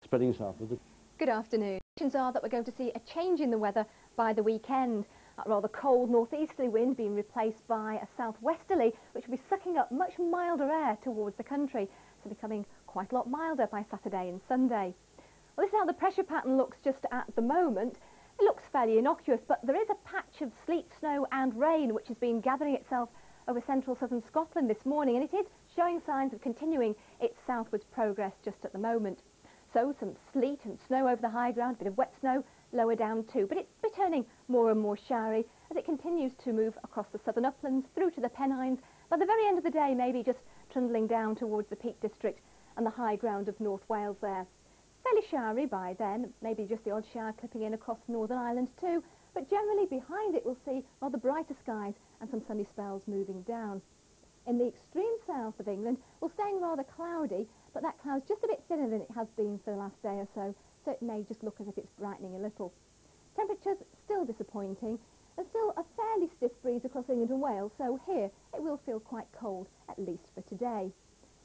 spreading southwards. Good afternoon. Indications are that we're going to see a change in the weather by the weekend. That rather cold northeasterly wind being replaced by a southwesterly, which will be sucking up much milder air towards the country, so becoming quite a lot milder by Saturday and Sunday. Well, this is how the pressure pattern looks just at the moment. It looks fairly innocuous, but there is a patch of sleet, snow and rain which has been gathering itself over central southern Scotland this morning, and it is showing signs of continuing its southwards progress just at the moment. So some sleet and snow over the high ground, a bit of wet snow lower down too, but it's returning more and more showery as it continues to move across the southern uplands through to the Pennines. By the very end of the day, maybe just trundling down towards the Peak District and the high ground of North Wales there. Fairly showery by then, maybe just the odd shower clipping in across Northern Ireland too, but generally behind it we'll see rather brighter skies and some sunny spells moving down. In the extreme south of England, we're staying rather cloudy, but that cloud's just a bit thinner than it has been for the last day or so, so it may just look as if it's brightening a little. Temperatures still disappointing. There's still a fairly stiff breeze across England and Wales, so here it will feel quite cold, at least for today.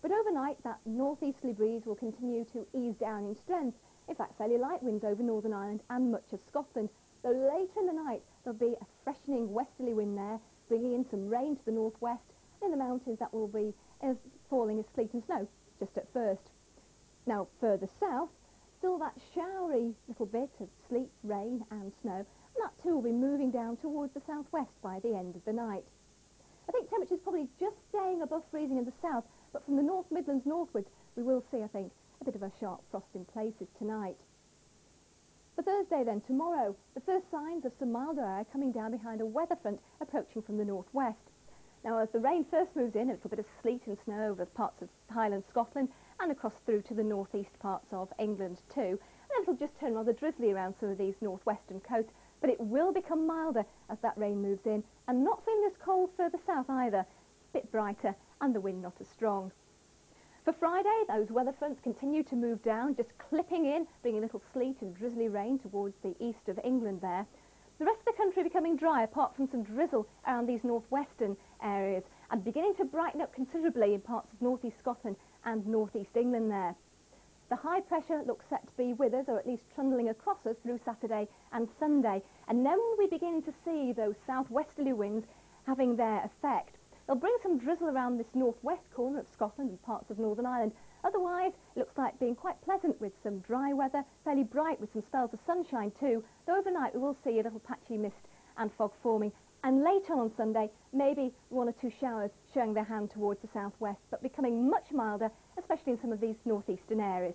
But overnight, that northeasterly breeze will continue to ease down in strength. In fact, fairly light winds over Northern Ireland and much of Scotland, though later in the night there'll be a freshening westerly wind there, bringing in some rain to the northwest. In the mountains that will be falling as sleet and snow just at first. Now further south, still that showery little bit of sleet, rain and snow, and that too will be moving down towards the southwest by the end of the night. I think temperatures probably just staying above freezing in the south, but from the North Midlands northwards we will see, I think, a bit of a sharp frost in places tonight. For Thursday then, tomorrow, the first signs of some milder air coming down behind a weather front approaching from the northwest. Now, as the rain first moves in, a little bit of sleet and snow over parts of Highland Scotland and across through to the northeast parts of England too. And then it'll just turn rather drizzly around some of these northwestern coasts, but it will become milder as that rain moves in, and not feeling as cold further south either. A bit brighter and the wind not as strong. For Friday, those weather fronts continue to move down, just clipping in, bringing a little sleet and drizzly rain towards the east of England there. The rest of the country becoming dry, apart from some drizzle around these northwestern areas, and beginning to brighten up considerably in parts of northeast Scotland and northeast England there. The high pressure looks set to be with us, or at least trundling across us through Saturday and Sunday, and then we'll be beginning to see those southwesterly winds having their effect. They'll bring some drizzle around this northwest corner of Scotland and parts of Northern Ireland. Otherwise, it looks like being quite pleasant with some dry weather, fairly bright with some spells of sunshine too, though overnight we will see a little patchy mist and fog forming. And later on Sunday, maybe one or two showers showing their hand towards the southwest, but becoming much milder, especially in some of these northeastern areas.